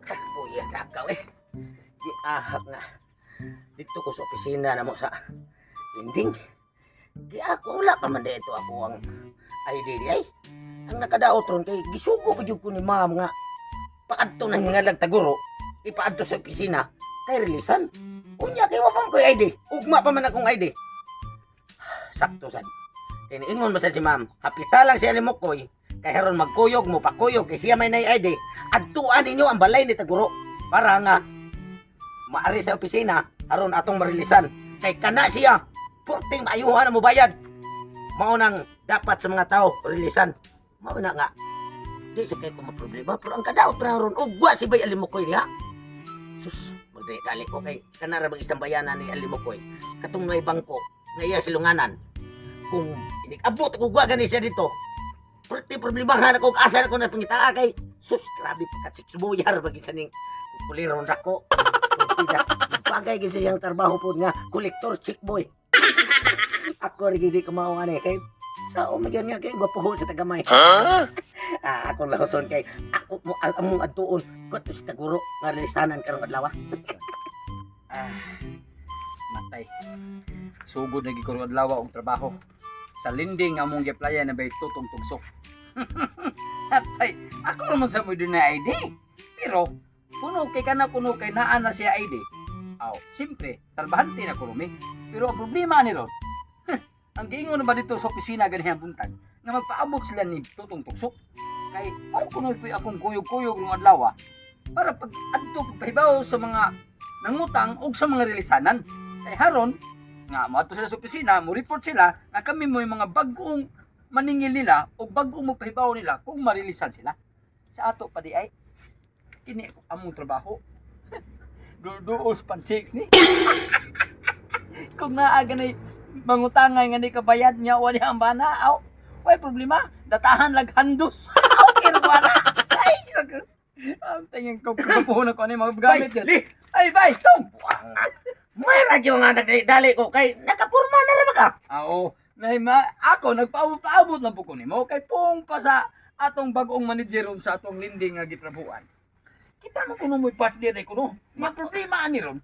Kuya takaw eh. Giahap nga. Dito ko sa opisina na mo sa linding. Di ako wala pa man dito ako ang ID di ay. Ang nakadaot ron kay gisugo pa jud ko ni ma'am nga paadto nang nga taguro ipaadto sa opisina kay releasan. Unya kay wa pa man ko ID. Ugma pa man akong ID. Sakto sad. Kay niingon mo sa si ma'am, hapita lang siya ni Mokoy. Kay haron magkuyog mo pakuyog kay siya may nay ID. Adtuan ninyo ang balay ni taguro para nga maari sa opisina aron atong marilisan. Kay kana siya purting maayuhan na mo bayad. Mao nang dapat sa mga tao rilisan. Mao na nga. Di sa kay ko problema pero ang kadaot ra ron ugwa si Bay Alimokoy niya. Sus, magdali ko kay kana ra bang istambayanan ni Alimokoy. Katong may bangko nga iya silunganan. Kung inig-abot ko gwa gani siya dito. Purti problema nga na kung asa na ko na pangitaa kay sus grabe pagkatsiksubuyar pag isa ning kuliron rako. Bagay kasi siyang trabaho po nga kolektor chick boy. Ako rin hindi kumao nga kay sa umagyan nga kay gwapohon sa tagamay. Ako lahuson kay ako mo among adtuon kuto sa taguro nga lisanan karong adlaw. Matay. Sugod na gikurong adlaw og trabaho. Sa linding among giaplaya na bay tutong tugsok. Matay. Ako naman sa mo din na ID. Pero kuno kay naa na siya ID. Aw, simpre, trabahante na ko rumi. Pero ang problema ni ron, ang giingon ba dito sa opisina ganihang buntag, nga magpaabot sila ni tutong tugsok. Kay ako kuno po akong kuyog-kuyog ng adlaw para pag adto pahibaw sa mga nangutang og sa mga relisanan. Kay haron nga moadto sila sa opisina, mo report sila na kami mo yung mga bagong maningil nila o bagong mapahibaw nila kung marilisan sila. Sa ato pa di ay kini among trabaho. Duos pansiks ni. Kung naaga na mangutangay nga di kabayad niya wali ang bana, aw, way problema, datahan laghandos. Okay ra bana. Ay, ang tingin ko puno ko ni mga gamit yan. Ay, bay, tom. May radyo nga nagdali ko kay nakapurma na ra ka. Oo, ako nagpaabot lang po ko nimo kay pong pa sa atong bagong manager ron sa atong linding nga gitrabuhan. Kita mo kuno mo'y partner ay kuno. May problema ani ron.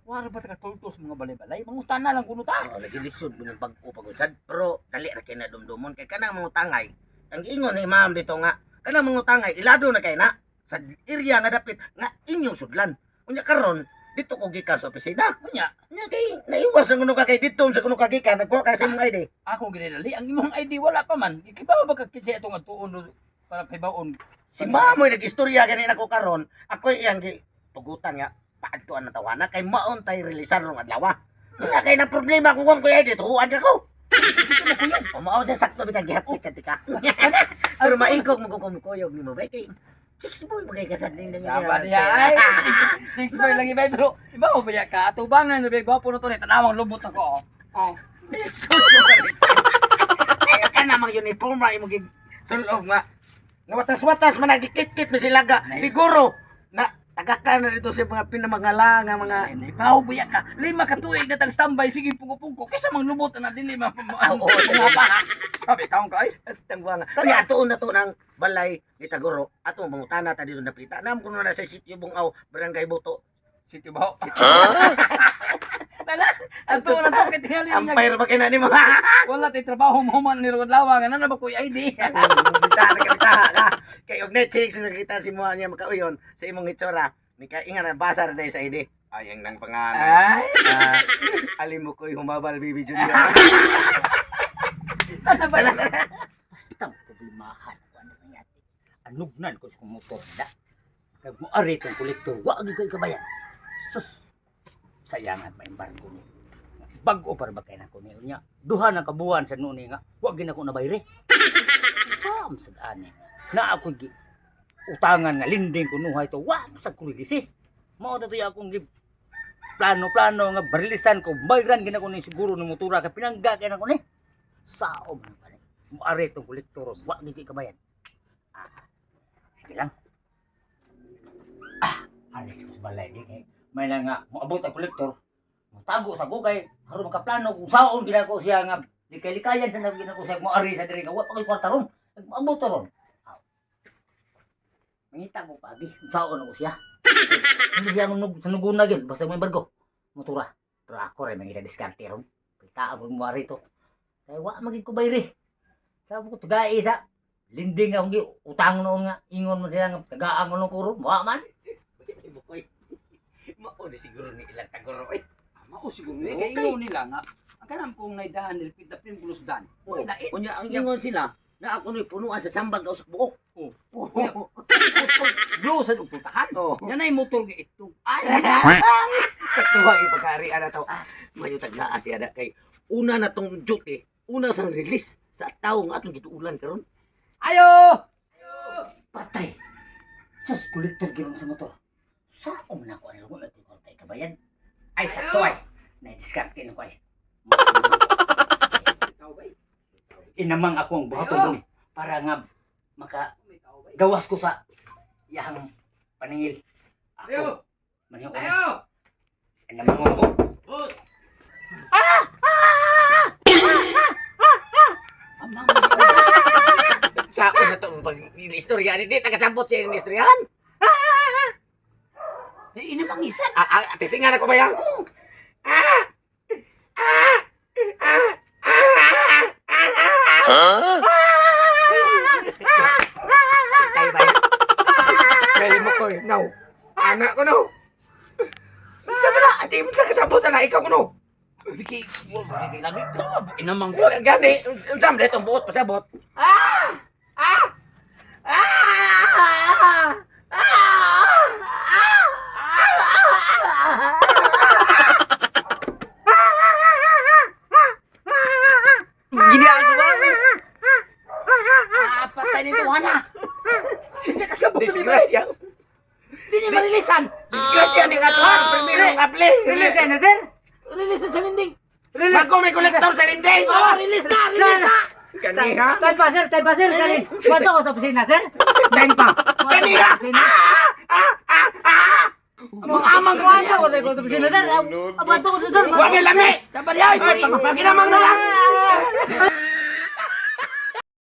Wala ba taka tultos mga balay-balay? Mangutan na lang kuno ta. Lagi lisod mo ng bag-o pagusad. Pero dali ra kay na dumdumon kay kanang mga tangay. Ang giingon ni ma'am dito nga kanang mga tangay ilado na kay na sa area nga dapit nga inyong sudlan. Unya karon dito ko gikan sa opisina. Unya kay naiwas ang kuno ka kay dito sa kuno ka gikan nagkuha ka sa imong ID. Ako ginadali ang imong ID wala pa man. Ikibaw ba ka kinsa atong atuon para pibawon? Si mamoy nag-istorya ganin ako karon. Ako iyang tugutan nga paadtuan na tawana kay maon tay releasan rong adlaw. Nga kay na problema ko kung kuya dito tuhuan ka ko. O mao sa sakto bitang gihapit sa tika. Pero maingkog mo kung kuyog nimo bay kay six boy magay kasad ning Saba niya ay. Thanks boy lang ibay pero iba mo ba ka atubangan no gwapo no to ni tanawang lubot ako. Oh. Ay ka na mga uniform ra imo gig sulog nga. Nga watas-watas man nagdikit-kit na sila ga. Siguro na tagakan na dito sa mga pinamangala nga mga Ibaw buya ka. 5 ka tuig na tag standby sige pugo-pugo kaysa mang lubot na dili oo nga pa. Sabi taong ka ay. astang buanga. Kaya atuon na to ng balay ni Taguro. Ato mangutana ta dito napita. Nam kuno na sa sitio Bungaw, Barangay Boto. Sitio Baho. Nala, ato na to kitingali niya. Ampire ba kina ni mga Wala tay trabaho mo man ni Rod Lawang ana na ba kuy ID. Kita ka. Kay og Netflix nakita si mo niya makauyon sa imong itsura. Ni ka inga na basar dai sa ID. Ay ang nang pangalan. Ay. Alim mo ko'y humabal Baby Junior. Ano ba? Basta problemahan ko ano nangyari. Anugnan ko sa motor da. Kag mo ari tong kolektor, wa gyud kay kabayan. Sus. Sayangan pa embargo ni. Bag-o para ba kay nako niya. Duha na kabuan sa nuni nga, wa gyud ako nabayre. Sam sad ani. Na ako gi utangan nga linding ko nuhay to. Wa sa kulisi. Mao to akong gi plano nga barilisan ko. Bayran gina ko ni siguro ng motora kay pinangga kay nako ni. Saom man pa ni. Mo ari tong kolektor, wa gyud kay kabayan. Sige lang. Alis ko sa balay di kay may na nga moabot ang kolektor. Tago sa kay haron makaplano kung saon gina ko siya nga likay-likayan sa nagina ko siya mo ari sa diri nga wa pa koy kwarta ron. Nagmaabot ron. Mangita ko pagi. Saon ako siya. Kasi siya sanuguna gid basta may bargo. Motora. Pero ako rin mangita diskarte ron. Kita ako mo rito. Kaya wa magig ko bayre. Sabi ko tugai sa linding akong gi utang noon nga ingon mo siya nga tagaan mo ng kuro. Wa man. Bukoy. Mao di siguro ni ilang tagoro eh. Mao siguro Okay. kay ingon nila nga ang kanam kong naidahan nilpit na pulusdan. Oh, unya ang ingon sila na ako ni punuan sa sambag usak buok. Oh. Oh. Blow sa putahan. Oh. Yan ay motor nga ito. Ay. Sa tuwag ipagkarian na to. Mayo taglaas siya na kay una na tong duty, una sang release sa tawo nga atong gituulan karon. Ayo. Patay. Sus kolektor gyud sa motor. Sa man ako ano mo natin ko tay kabayan. Ay sakto ay. Na-discard kin ko ay. Inamang akong buhaton doon para nga maka gawas ko sa yahang paningil. Ako. Maniyo. Ayo. Inamang ako. Boss. Amang sa ako na to pag istorya ni di taga-sampot siya ni istoryahan. Ini mang isan. Tisingan ako ba yan? Tayo ba yan? Pwede mo ko eh. No. Anak ko no. Sabi na, hindi mo taga-sampot na ikaw ko no. Biki, lagi ka. Inamang Gani, unsam dito buot pasabot. ginagawa mo. Patay nito wana. Hindi ka sabot. Disgrasya. Hindi niya marilisan. Disgrasya ni Katuan. Primero ng apli. Release na sir. Release sa linding. Bago may kolektor sa linding. Release na, release na. Gani ha? Time pa sir, Kalin. Bato ko sa opisina sir. Time pa. Gani ha? Amang ko ata ko sa opisina sir. Bato ko sir. Huwag yung lami. Sa balay. Pagpaginamang na lang.